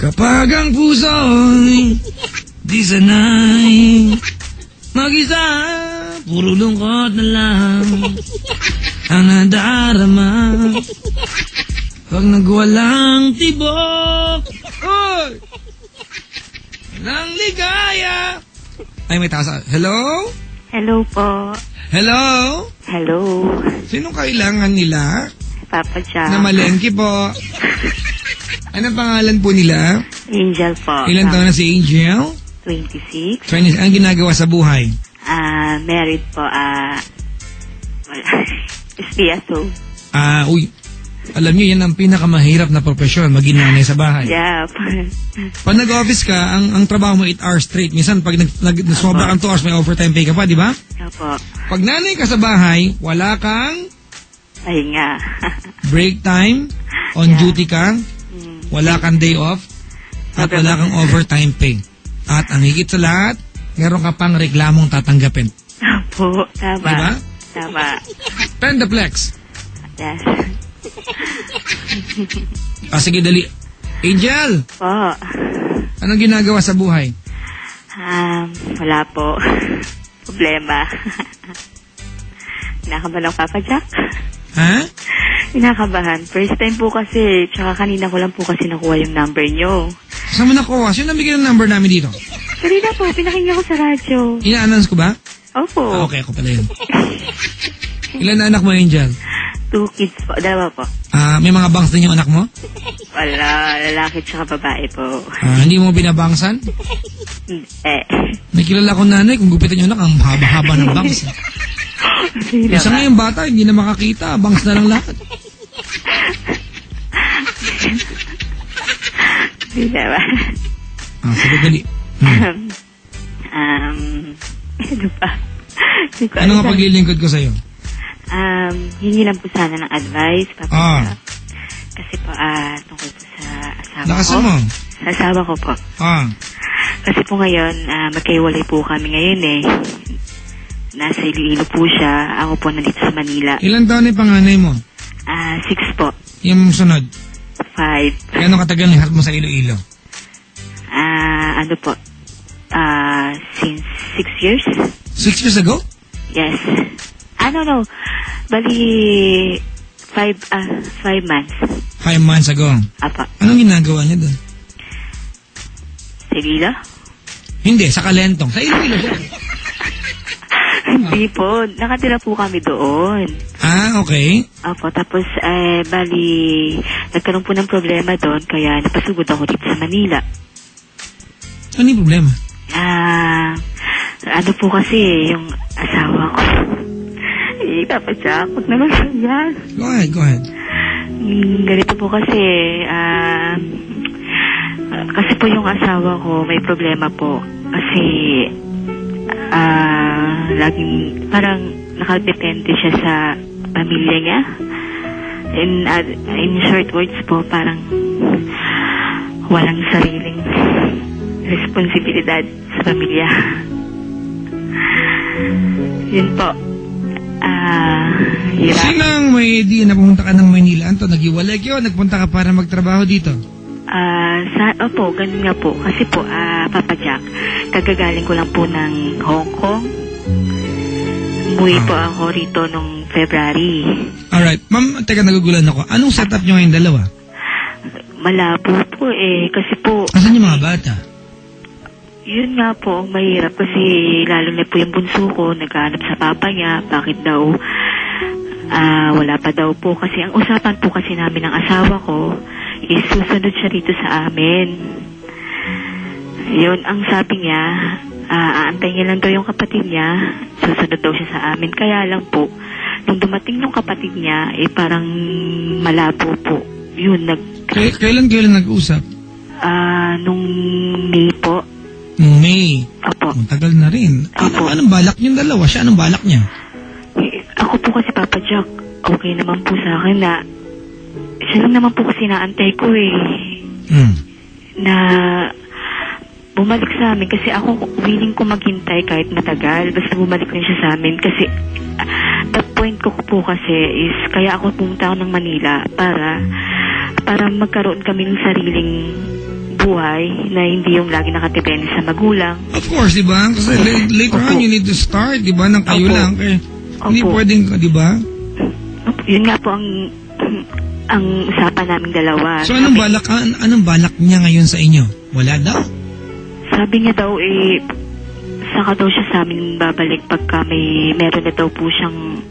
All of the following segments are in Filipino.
Kapag ang puso'y di sanay mag-isa, puro lungkot na lang ang nadarama. Pag nagwalang tibok, oy, walang ligaya. Ay, may tasa. Hello? Hello po. Hello? Hello. Sinong kailangan nila? Papa Jack. Na malengke po. Anong pangalan po nila? Angel po. Ilan taon na si Angel? 26. Anong ginagawa sa buhay? Married po. SPSO. Uy. Alam niyo, yan ang pinakamahirap na profesyon, maging nanay sa bahay. Yeah. Pag nag-office ka, ang trabaho mo 8 hours straight. Minsan, pag sobra kang 2 hours, may overtime pay ka pa, di ba? Opo. Pag nanay ka sa bahay, wala kang Ay nga. break time, on duty ka, wala kang day off, at wala kang overtime pay. At ang higit sa lahat, meron ka pang reklamong tatanggapin. Opo. Tama. Diba? Tama. Pendaplex. Yes. Sige, dali. Angel! Po. Anong ginagawa sa buhay? Wala po. Problema. Kinakabahan ng Papa Jack? Ha? Kinakabahan. First time po kasi, tsaka kanina ko lang po kasi nakuha yung number nyo. Saan mo nakuha? Sino nabigyan ng number namin dito? Kanina po, pinakinggan ko sa radyo. Ina-announce ko ba? Opo. Okay, ako pala yun. Ilan na anak mo, Angel? 2 kids po. Dalawa po. May mga bangs din yung anak mo? Wala. Lalaki tsaka babae po. Hindi mo binabangsan? May kilala akong nanay, kung gupitan yung anak, ang haba-haba ng bangs. Isa nga yung bata, hindi na makakita. Bangs na lang lahat. Hindi naman. Sige, dali. Ano pa? Ano nga paglilingkod ko sa'yo? Hingi lang po sana ng advice, Papa. Kasi po, tungkol po sa asawa Lakasan ko. mo. Sa asawa ko po. Kasi po ngayon, magkaiwalay po kami ngayon eh. Nasa Iloilo po siya. Ako po nandito sa Manila. Ilan taon yung panganay mo? 6 po. Yung sunod? 5. Gano'ng katagal nihat mo sa Iloilo? Ano po? Since 6 years. 6 years ago? Yes. No. Bali, 5 months. 5 months ago? Apa. Anong ginagawa niya doon? Sa Iloilo? Hindi, sa Kalentong. Sa Iloilo siya. Hindi po. Nakatira po kami doon. Okay. Opo. Tapos, bali, nagkaroon po ng problema doon, kaya napasugod ako dito sa Manila. Ano yung problema? Ano po kasi, yung asawa ko. Papa Jack, huwag naman yan. Go ahead. Ganito po kasi, kasi po yung asawa ko, may problema po. Kasi, laging, parang nakadepende siya sa pamilya niya. In short words po, parang walang sariling responsibilidad sa pamilya. Yun po. Hirap. Sino ang may idea na pumunta ka ng Manila? Anto, nag-iwalay kayo? Nagpunta ka para magtrabaho dito? Opo, ganun nga po. Kasi po, Papa Jack, kagagaling ko lang po ng Hong Kong. Umuwi po ako rito nung February. Alright. Ma'am, teka, nagugulan ako. Anong setup nyo ngayon dalawa? Malabo po eh. Kasi po... Asan yung mga bata? Yun nga po, ang mahirap kasi lalo na po yung bunso ko, naghahanap sa papa niya, bakit daw wala pa daw po. Kasi ang usapan po kasi namin ng asawa ko is susunod siya dito sa amin. Yun, ang sabi niya, aantay niya lang daw yung kapatid niya, susunod daw siya sa amin. Kaya lang po, nung dumating yung kapatid niya, parang malabo po. Yun, Kailan nag-usap? Nung May po. May. Opo. Tagal na rin. Opo. Anong balak yung dalawa? Siya, anong balak niya? Ako po kasi, Papa Jack, okay naman po sa akin na siya lang naman po kasi naantay ko eh. Na bumalik sa amin kasi ako willing ko maghintay kahit matagal. Basta bumalik rin siya sa amin kasi the point ko po kasi is kaya ako pumunta ako ng Manila para magkaroon kami ng sariling buhay na hindi yung lagi nakatipend sa magulang. Of course, di ba? Kasi later on, you need to start, di ba? Nang kayo lang. Kaya, hindi pwedeng, di ba? Yun nga po ang usapan naming dalawa. So, anong balak niya ngayon sa inyo? Wala daw? Sabi niya daw, saka daw siya sa amin babalik pagka meron na daw po siyang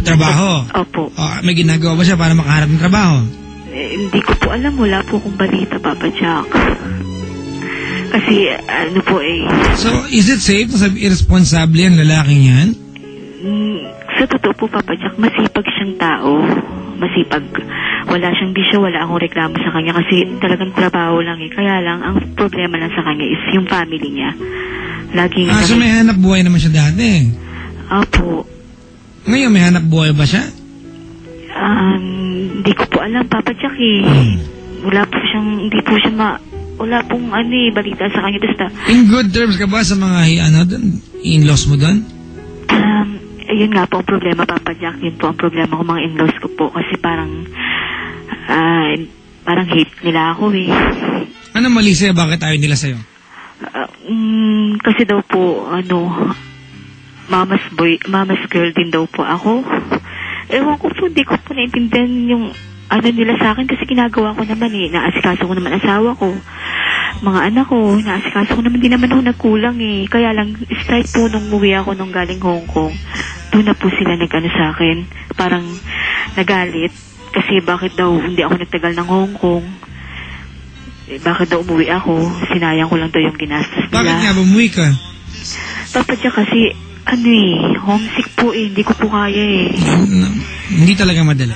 trabaho? Opo. May ginagawa ba siya para makaharap ng trabaho? Hindi ko po alam. Wala po akong balita, Papa Jack. Kasi, So, is it safe na sabi irresponsable ang lalaking yan? Sa totoo po, Papa Jack, masipag siyang tao. Masipag. Wala siyang bisyo, wala akong reklamo sa kanya kasi talagang trabaho lang Kaya lang, ang problema lang sa kanya is yung family niya. Laging... so may hanap buhay naman siya dati? Opo. Ngayon, may hanap buhay ba siya? Hindi ko po alam, Papa Jack Wala po siyang, hindi po siya wala pong balita sa kanya. Basta, in good terms ka ba sa mga in-laws mo doon? Ayun nga po ang problema, Papa Jack. Yun po ang problema ko mga in-laws ko po. Kasi parang hate nila ako Ano mali sa'yo? Bakit ayaw nila sa'yo? Kasi daw po, mama's girl din daw po ako. Ewan ko po, di ko po naintindihan yung nila sa akin kasi ginagawa ko naman naasikaso ko naman asawa ko, mga anak ko, naasikaso ko naman, di naman ako nagkulang Kaya lang, start po nung umuwi ako nung galing Hong Kong, doon na po sila sa akin, parang nagalit, kasi bakit daw hindi ako nagtagal ng Hong Kong, bakit daw umuwi ako, sinayang ko lang daw yung ginastos nila. Bakit nga umuwi ka? Papa Jack, kasi homesick po hindi ko po kaya Hindi talaga madala.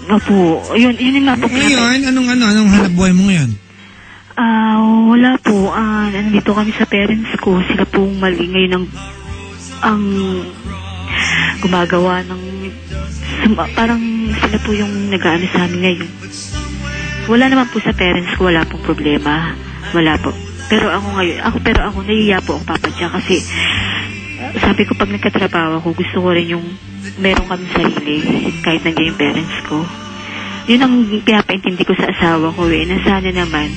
Opo, yun nga po. Ngayon, anong hanap buhay mo ngayon? Wala po. Nandito kami sa parents ko. Sila po mali ngayon ang gumagawa ng parang sila po yung nag-aano sa amin ngayon. Wala naman po sa parents ko, wala pong problema. Wala po. Pero ako nahihiya po ako, Papa Jack, kasi sabi ko pag nagkatrabaho ako, gusto ko rin yung meron kami sarili kahit nandiyan yung parents ko. Yun ang pinapaintindi ko sa asawa ko na sana naman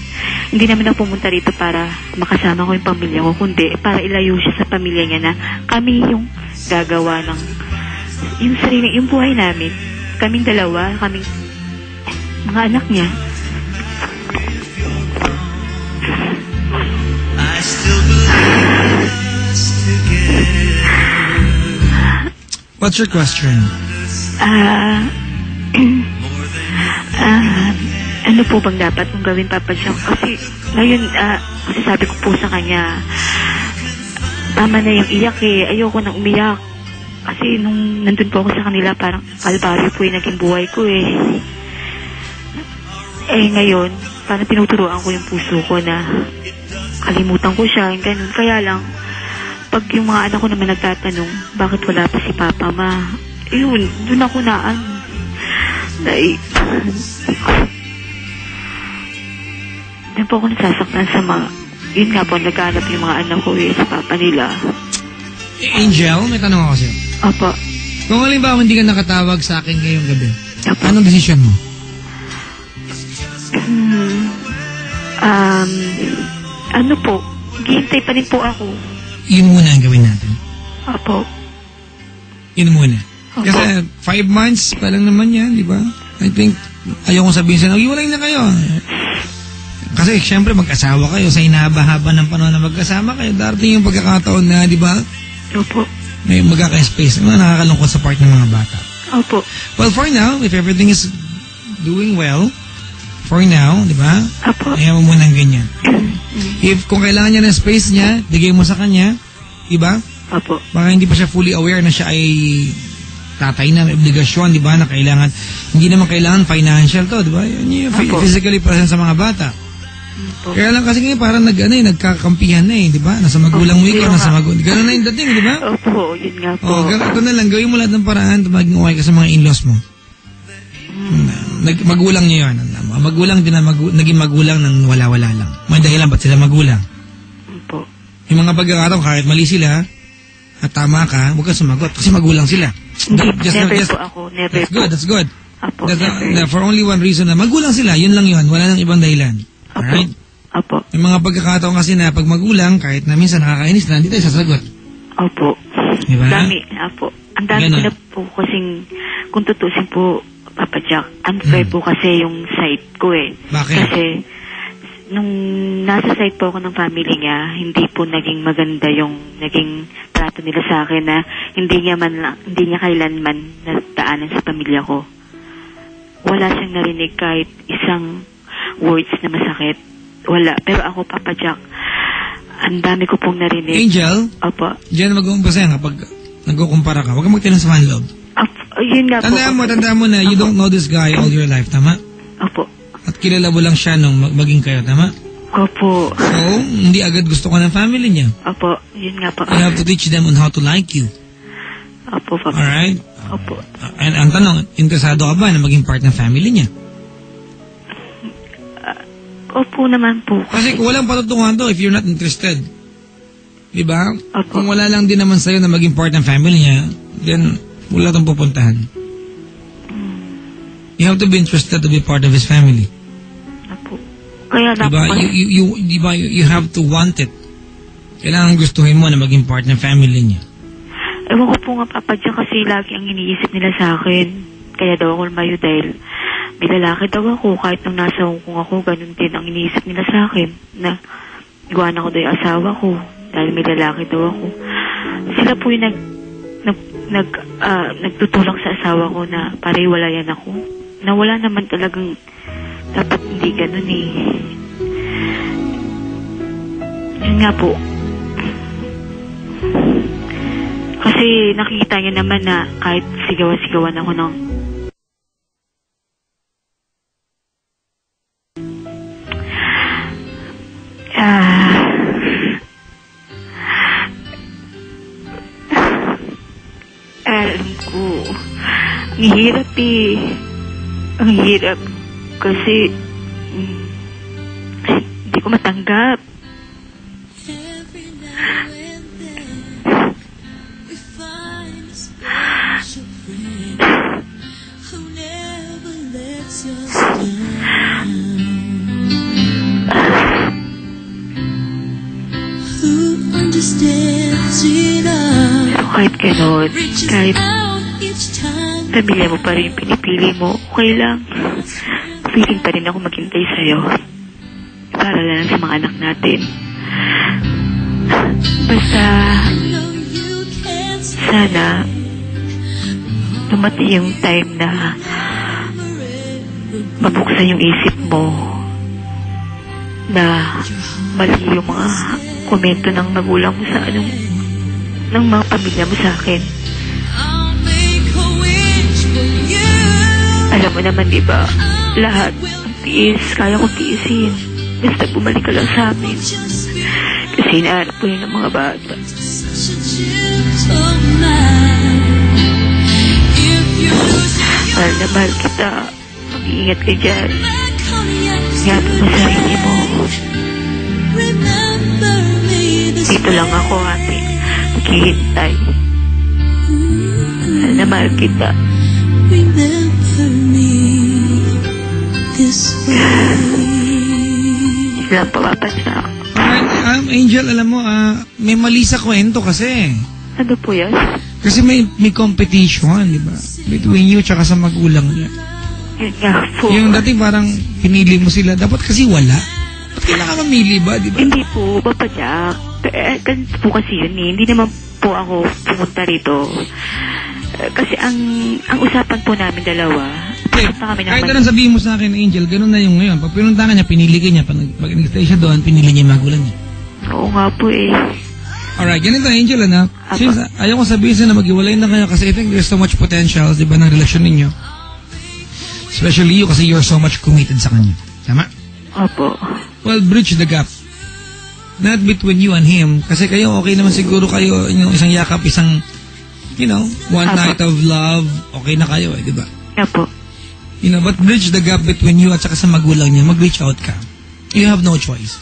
hindi naman ako pumunta rito para makasama ko yung pamilya ko, kundi para ilayo siya sa pamilya niya na kami yung gagawa ng yung sarili, yung buhay namin, kaming dalawa, kaming mga anak niya. I still believe us together. What's your question? Ano po bang dapat kong gawin, Papa Jack? Kasi ngayon, kasi sabi ko po sa kanya, tama na yung iyak ayoko nang umiyak. Kasi nung nandun po ako sa kanila, parang kalbaryo po yung naging buhay ko ngayon, parang tinuturuan ko yung puso ko na kalimutan ko siya, yung ganun. Kaya lang, pag yung mga anak ko naman nagtatanong, bakit wala pa si Papa, Ma? Yun, dun ako doon po ako nasasaktan sa mga, yun nga po, naghanap yung mga anak ko sa Papa nila. Angel, may tanong ako sa'yo. Opo. Kung halimbawa hindi ka nakatawag sa akin ngayong gabi, Opo. Anong desisyon mo? Ano po, hihintay pa rin po ako. Yun muna ang gawin natin. Opo. Yun muna. Opo. Kasi 5 months pa lang naman yan, di ba? I think, ayaw kong sabihin sa'yo, iwalay na kayo. Kasi syempre mag-asawa kayo, sa inahaba-haba ng panahon na magkasama kayo, darating yung pagkakataon na, di ba? Opo. May magkaka-space. Nakakalungkot sa part ng mga bata. Opo. Well, for now, if everything is doing well, for now, di ba? Opo. Ayaw mo muna ng ganyan. If kung kailangan niya ng space niya, bigay mo sa kanya, di ba? Opo. Baka hindi pa siya fully aware na siya ay tatay na, may obligasyon, di ba, na kailangan, hindi naman kailangan financial to, di ba? Yan yung physically present sa mga bata. Opo. Kaya lang kasi ngayon parang nagkakampihan na di ba? Nasa magulang mo ikaw, nasa magulang. Gano'n na yung dating, di ba? Opo, yun nga po. Ito na lang, gawin mo lahat ng paraan to maging okay ka sa mga in-laws mo. Magulang niyo yun. Magulang din na naging magulang ng wala-wala lang. May dahilan ba't sila magulang? Opo. Yung mga pagkakataon, kahit mali sila, at tama ka, huwag ka sumagot kasi magulang sila. Never po ako. Never po. That's good. Opo, For only one reason na magulang sila, yun lang yun. Wala nang ibang dahilan. Opo. Alright? Opo. May mga pagkakataon kasi na pag magulang, kahit na minsan nakakainis na, hindi tayo sasagot. Opo. Diba? Dami, opo. Ang dami ko Ganun. na po kasing, kung tutusin po, Papa Jack, unfair po kasi yung side ko eh. Bakit? Kasi, nung nasa side po ako ng family niya, hindi po naging maganda yung naging trato nila sa akin na hindi niya kailanman nataanan sa pamilya ko. Wala siyang narinig kahit isang words na masakit. Wala. Pero ako, Papa Jack, ang dami ko pong narinig. Angel, Opo. diyan mag-uumpasa yan kapag nagkukumpara ka. Huwag kang magtinang sa manloob. Yun nga po. Tandaan mo na you don't know this guy all your life, tama? Opo. At kilala mo lang siya nung maging kayo, tama? Opo. So, hindi agad gusto ka ng family niya. Opo. Yun nga po. You have to teach them on how to like you. Opo, Papa. Alright? Opo. And ang tanong, interesado ka ba na maging part ng family niya? Opo naman po. Kasi kung walang patutunguhan to if you're not interested. Diba? Opo. Kung wala lang din naman sa'yo na maging part ng family niya, then wala tong pupuntahan. You have to be interested to be part of his family. Opo. Kaya na Diba? po. You have to want it. Kailangan gustuhin mo na maging part ng family niya. Ewan ko po nga, Papa Jack, kasi lagi ang iniisip nila sa akin. Kaya daw ako lumayo dahil may lalaki daw ako. Kahit nung nasa Hong Kong ako, ganun din ang iniisip nila sa akin. Na iwanan ko daw yung asawa ko dahil may lalaki daw ako. Sila po yung nagtutulak sa asawa ko na para iwalayan ako. Na wala naman talagang dapat hindi ganun eh. Yun nga po. Kasi nakikita niya naman na kahit sigawan-sigawan ako ng alam ko, ang hirap eh. Ang hirap kasi hindi ko matanggap. Pero kahit gano'n, kahit pamilya mo pa rin yung pinipili mo, okay lang. Feeling pa rin ako maghintay sa'yo. Para lang sa mga anak natin. Basta, sana, dumating yung time na mabuksan yung isip mo na mali yung mga komento ng magulang mo sa ng mga pamilya mo sa akin. Alam mo naman, di ba, lahat ng tiis, kaya kong tiisin. Basta bumalik ka lang sa amin. Kasi inaarap ko yun ng mga bata. Mahal na mahal kita. Mag-iingat ka dyan. Ingat mo sarili mo. Dito lang ako, ate. Maghihintay. Mahal na mahal kita. Sila papapansak. Angel, alam mo, may mali sa kwento kasi. Ano po yan? Kasi may competition, di ba? Between you tsaka sa magulang niya. Yun nga po. Yung dati parang pinili mo sila. Dapat kasi wala. Ba't kailangan mamili ba, di ba? Hindi po, Papa Jack. Ganito po kasi yun eh. Hindi naman po ako pumunta rito. Kasi ang usapan po namin dalawa, pumunta kami ng kahit anong sabihin mo sa akin, Angel, ganun na yung ngayon. Pag pinunta ka niya, pinili ka niya. Pag nag-stay siya doon, pinili niya yung magulang niya. Oo nga po eh. Alright, ganito, Angel, anak. Since ayaw ko sabihin sa'yo na mag-iwalay na kayo kasi I think there's so much potential, di ba, ng relasyon ninyo. Especially you kasi you're so much committed sa kanya. Tama? Opo. Well, bridge the gap. Not between you and him. Kasi kayo, okay naman siguro kayo, yung isang yakap, isang, one night of love, okay na kayo di ba? Opo. But bridge the gap between you at saka sa magulang niya, mag-reach out ka. You have no choice.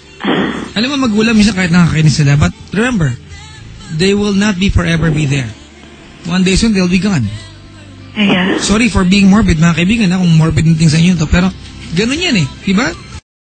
Alam mo, magulang minsan kahit nakakainis sila, but remember, they will not be forever be there. One day soon, they'll be gone. Yeah. Sorry for being morbid, mga kaibigan, kung morbid ng things sa inyo to, pero ganun yan diba?